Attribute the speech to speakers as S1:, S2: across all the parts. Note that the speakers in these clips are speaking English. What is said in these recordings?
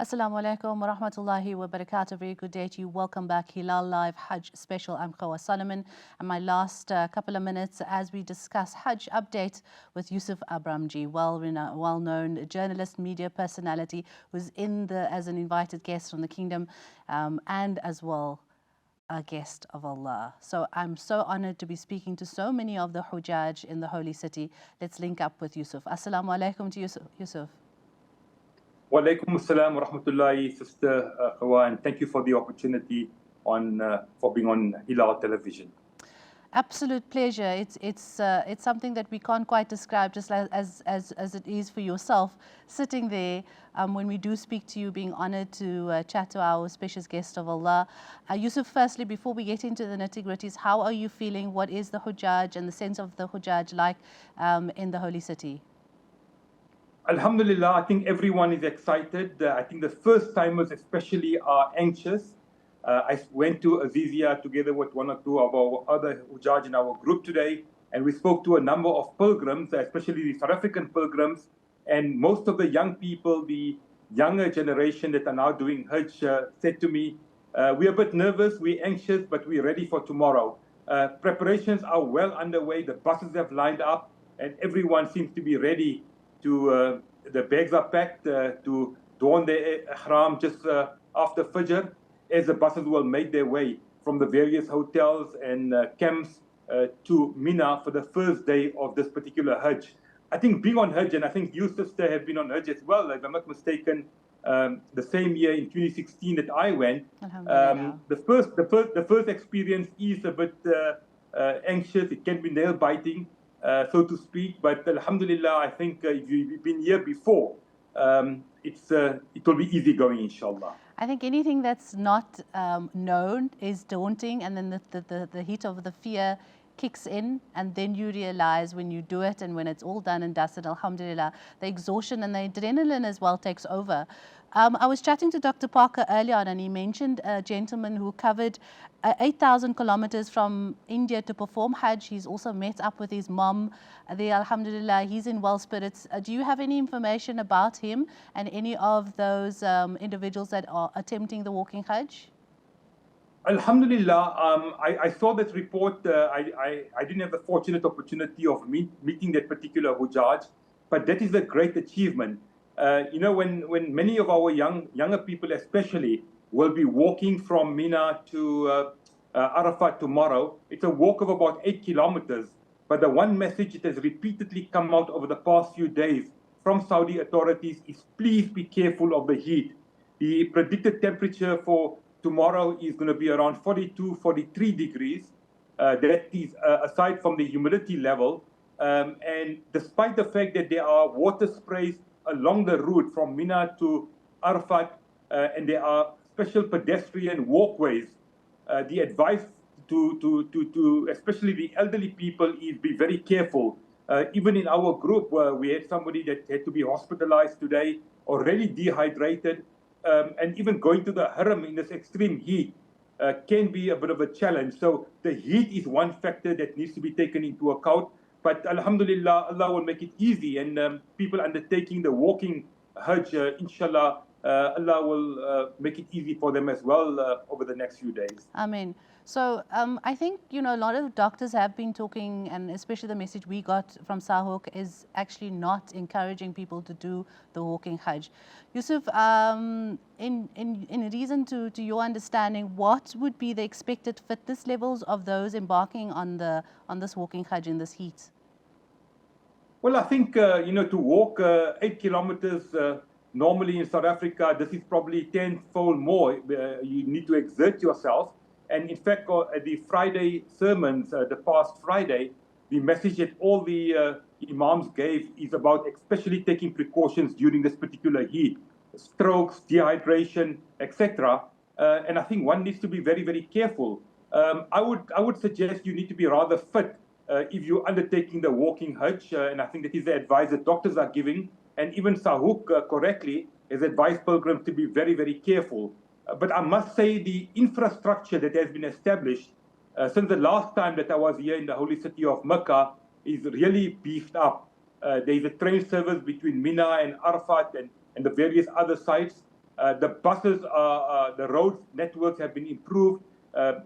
S1: Assalamu alaikum wa rahmatullahi wa barakatuh. Very good day to you. Welcome back. Hilaal Live Hajj special. I'm Khawa Solomon. And my last couple of minutes as we discuss Hajj update with Yusuf Abramjee, well-known journalist, media personality, who's as an invited guest from the kingdom and as well a guest of Allah. So I'm so honored to be speaking to so many of the Hujjaj in the holy city. Let's link up with Yusuf. Assalamu alaikum to Yusuf.
S2: Wa alaikum assalam wa rahmatullahi, Sister Khawa, and thank you for the opportunity for being on Hilaal Television.
S1: Absolute pleasure. It's something that we can't quite describe, just as it is for yourself, sitting there when we do speak to you, being honored to chat to our special guest of Allah. Yusuf, firstly, before we get into the nitty-gritties, how are you feeling? What is the Hujjaj and the sense of the Hujjaj like in the holy city?
S2: Alhamdulillah, I think everyone is excited. I think the first-timers especially are anxious. I went to Azizia together with one or two of our other Hujjaj in our group today, and we spoke to a number of pilgrims, especially the South African pilgrims, and most of the young people, the younger generation that are now doing Hajj, said to me, we're a bit nervous, we're anxious, but we're ready for tomorrow. Preparations are well underway, the buses have lined up, and everyone seems to be ready to, the bags are packed to don the ihram just after Fajr, as the buses will make their way from the various hotels and camps to Mina for the first day of this particular Hajj. I think being on Hajj, and I think you, sister, have been on Hajj as well, if I'm not mistaken, the same year in 2016 that I went. The first experience is a bit anxious. It can be nail biting, so to speak. But alhamdulillah, I think if you've been here before, it will be easy going, inshallah.
S1: I think anything that's not known is daunting, and then the heat of the fear kicks in, and then you realize when you do it and when it's all done and dusted, alhamdulillah, the exhaustion and the adrenaline as well takes over. I was chatting to Dr. Parker earlier on, and he mentioned a gentleman who covered 8,000 kilometers from India to perform Hajj. He's also met up with his mom there, alhamdulillah. He's in well spirits. Do you have any information about him and any of those individuals that are attempting the walking Hajj?
S2: Alhamdulillah, I saw that report. I didn't have the fortunate opportunity of meeting that particular Hujjaj, but that is a great achievement. When many of our younger people especially will be walking from Mina to Arafat tomorrow, it's a walk of about 8 kilometers. But the one message that has repeatedly come out over the past few days from Saudi authorities is please be careful of the heat. The predicted temperature for tomorrow is going to be around 42, 43 degrees. That is aside from the humidity level. And despite the fact that there are water sprays along the route from Mina to Arafat, and there are special pedestrian walkways, the advice to especially the elderly people is be very careful. Even in our group, we had somebody that had to be hospitalized today, already dehydrated, and even going to the haram in this extreme heat can be a bit of a challenge. So the heat is one factor that needs to be taken into account. But alhamdulillah, Allah will make it easy, and people undertaking the walking Hajj, inshallah, Allah will make it easy for them as well over the next few days.
S1: Amen. So I think, a lot of doctors have been talking, and especially the message we got from Sahuk is actually not encouraging people to do the walking Hajj. Yusuf, in reason to your understanding, what would be the expected fitness levels of those embarking on this walking Hajj in this heat?
S2: Well, I think, to walk 8 kilometers normally in South Africa, this is probably 10-fold more. You need to exert yourself. And in fact, at the Friday sermons, the past Friday, the message that all the imams gave is about especially taking precautions during this particular heat, strokes, dehydration, etc. And I think one needs to be very, very careful. I would suggest you need to be rather fit if you're undertaking the walking Hajj, and I think that is the advice that doctors are giving, and even Sahuk correctly has advised pilgrims to be very, very careful. But I must say the infrastructure that has been established since the last time that I was here in the holy city of Mecca is really beefed up. There is a train service between Mina and Arafat and the various other sites. The buses, the road networks have been improved.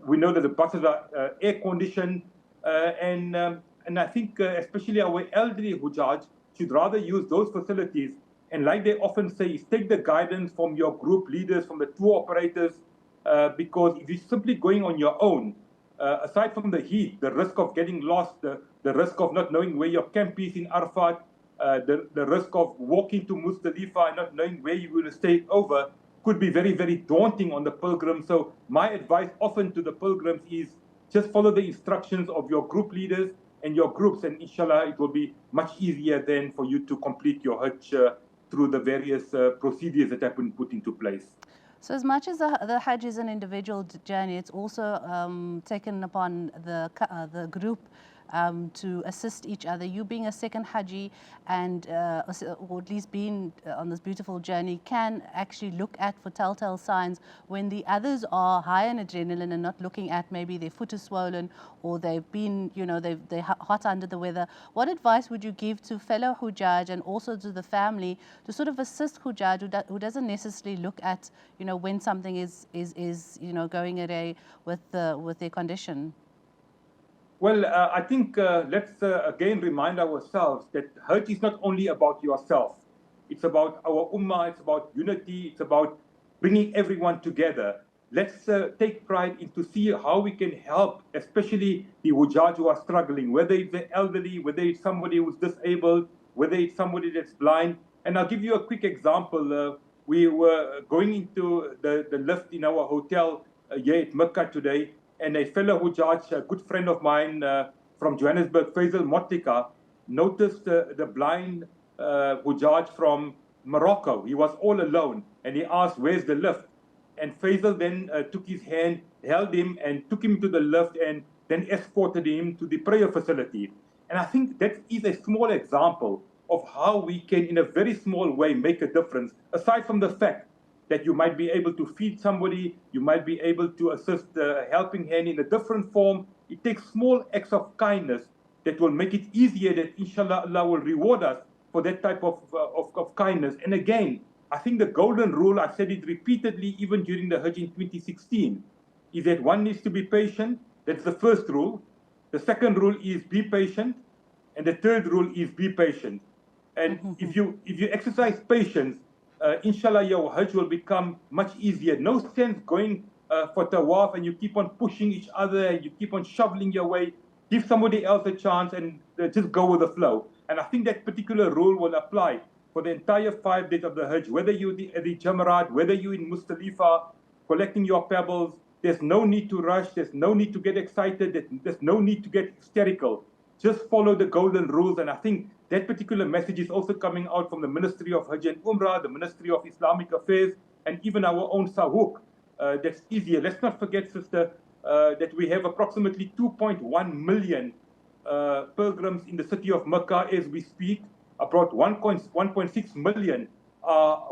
S2: We know that the buses are air conditioned, and I think especially our elderly Hujjaj should rather use those facilities. And like they often say, is take the guidance from your group leaders, from the tour operators, because if you're simply going on your own, aside from the heat, the risk of getting lost, the risk of not knowing where your camp is in Arafat, the risk of walking to Muzdalifah and not knowing where you're going to stay over could be very, very daunting on the pilgrim. So my advice often to the pilgrims is just follow the instructions of your group leaders and your groups, and inshallah it will be much easier then for you to complete your Hajj through the various procedures that have been put into place.
S1: So as much as the Hajj is an individual journey, it's also taken upon the group to assist each other. You being a second Haji and or at least being on this beautiful journey can actually look at for telltale signs when the others are high in adrenaline and not looking at maybe their foot is swollen or they've been, they're hot under the weather. What advice would you give to fellow Hujjaj and also to the family to sort of assist Hujjaj who doesn't necessarily look at, when something is going away with their condition?
S2: Well, I think let's again remind ourselves that Hajj is not only about yourself. It's about our ummah, it's about unity, it's about bringing everyone together. Let's take pride in to see how we can help, especially the Hujjaj who are struggling, whether it's the elderly, whether it's somebody who's disabled, whether it's somebody that's blind. And I'll give you a quick example. We were going into the lift in our hotel here at Mecca today, and a fellow Hujjaj, a good friend of mine from Johannesburg, Faisal Motika, noticed the blind Hujjaj from Morocco. He was all alone, and he asked, "Where's the lift?" And Faisal then took his hand, held him, and took him to the lift, and then escorted him to the prayer facility. And I think that is a small example of how we can, in a very small way, make a difference, aside from the fact that you might be able to feed somebody, you might be able to assist a helping hand in a different form. It takes small acts of kindness that will make it easier, that inshallah Allah will reward us for that type of kindness. And again, I think the golden rule, I said it repeatedly even during the Hajj in 2016, is that one needs to be patient. That's the first rule. The second rule is be patient. And the third rule is be patient. And if you exercise patience, inshallah, your Hajj will become much easier. No sense going for tawaf and you keep on pushing each other and you keep on shoveling your way. Give somebody else a chance and just go with the flow. And I think that particular rule will apply for the entire 5 days of the Hajj, whether you're at the Jamarat, whether you're in Muzdalifah, collecting your pebbles. There's no need to rush. There's no need to get excited. There's no need to get hysterical. Just follow the golden rules. And I think that particular message is also coming out from the Ministry of Hajj and Umrah, the Ministry of Islamic Affairs, and even our own Sahuk. That's easier. Let's not forget, sister, that we have approximately 2.1 million pilgrims in the city of Mecca as we speak. About 1.6 million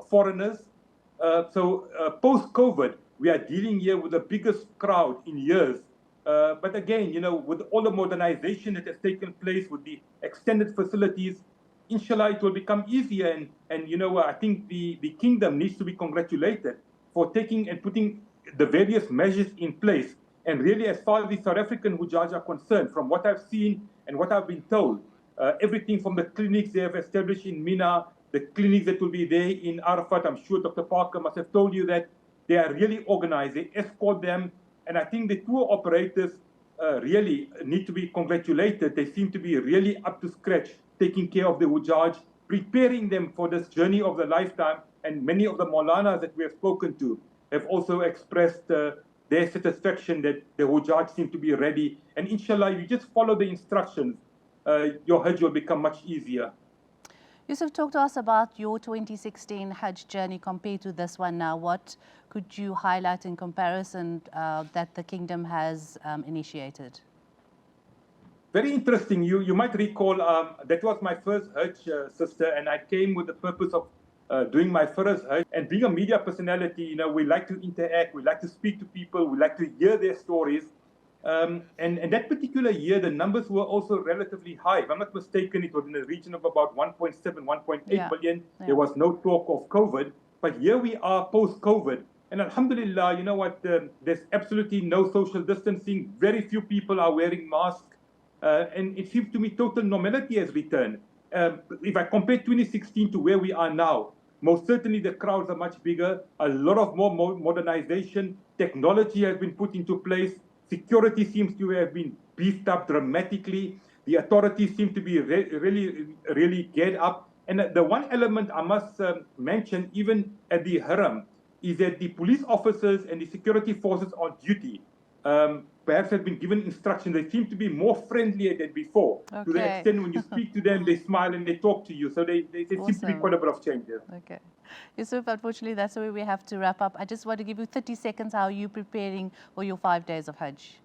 S2: foreigners. So post-COVID, we are dealing here with the biggest crowd in years. But again, with all the modernization that has taken place, with the extended facilities, inshallah, it will become easier. And I think the kingdom needs to be congratulated for taking and putting the various measures in place. And really, as far as the South African Hujjaj are concerned, from what I've seen and what I've been told, everything from the clinics they have established in Mina, the clinics that will be there in Arafat, I'm sure Dr. Parker must have told you that they are really organized. They escort them. And I think the tour operators really need to be congratulated. They seem to be really up to scratch, taking care of the Hujjaj, preparing them for this journey of the lifetime. And many of the Maulanas that we have spoken to have also expressed their satisfaction that the Hujjaj seem to be ready. And inshallah, you just follow the instructions, your Hajj will become much easier.
S1: Yusuf, talk to us about your 2016 Hajj journey compared to this one now. What could you highlight in comparison that the kingdom has initiated?
S2: Very interesting. You might recall that was my first Hajj, sister, and I came with the purpose of doing my first Hajj. And being a media personality, we like to interact, we like to speak to people, we like to hear their stories. And that particular year, the numbers were also relatively high. If I'm not mistaken, it was in the region of about 1.7, 1.8 million. There was no talk of COVID. But here we are post-COVID, and alhamdulillah, you know what, there's absolutely no social distancing. Very few people are wearing masks. And it seems to me total normality has returned. If I compare 2016 to where we are now, most certainly the crowds are much bigger, a lot of more modernization, technology has been put into place, security seems to have been beefed up dramatically, the authorities seem to be really geared up. And the one element I must mention, even at the Haram, is that the police officers and the security forces on duty perhaps have been given instructions. They seem to be more friendly than before, to the extent when you speak to them, they smile and they talk to you. So they seem to be quite a bit of changes.
S1: Okay. Yusuf, unfortunately, that's where we have to wrap up. I just want to give you 30 seconds. How are you preparing for your 5 days of Hajj?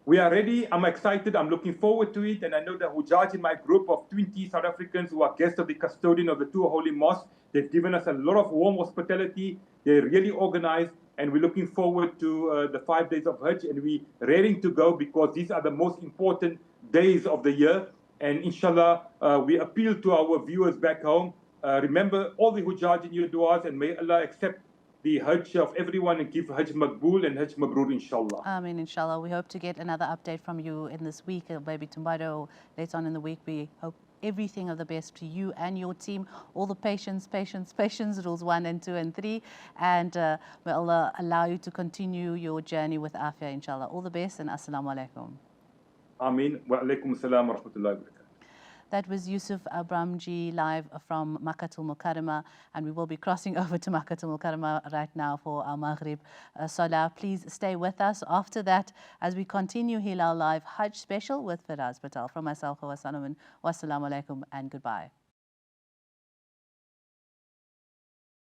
S2: We are ready. I'm excited. I'm looking forward to it. And I know the Hujjaj in my group of 20 South Africans who are guests of the custodian of the two holy mosques, they've given us a lot of warm hospitality. They're really organized. And we're looking forward to the 5 days of Hajj. And we're raring to go because these are the most important days of the year. And inshallah, we appeal to our viewers back home. Remember all the Hujjaj in your du'as, and may Allah accept the Hajj of everyone and give Hajj Maqbool and Hajj Mabrur, inshallah.
S1: Ameen, inshallah. We hope to get another update from you in this week, or maybe tomorrow, later on in the week. We hope everything of the best to you and your team. All the patience, rules 1 and 2 and 3. And may Allah allow you to continue your journey with afia, inshallah. All the best, and assalamu alaikum.
S2: Ameen. Wa alaikum assalam wa rahmatullahi wa barakatuh.
S1: That was Yusuf Abramjee live from Makkatul Mukarramah, and we will be crossing over to Makkatul Mukarramah right now for our Maghrib Salah. Please stay with us after that as we continue Hilaal Live Hajj special with Firaz Patel. From myself, Hawa Salaman, wassalamu alaikum and goodbye.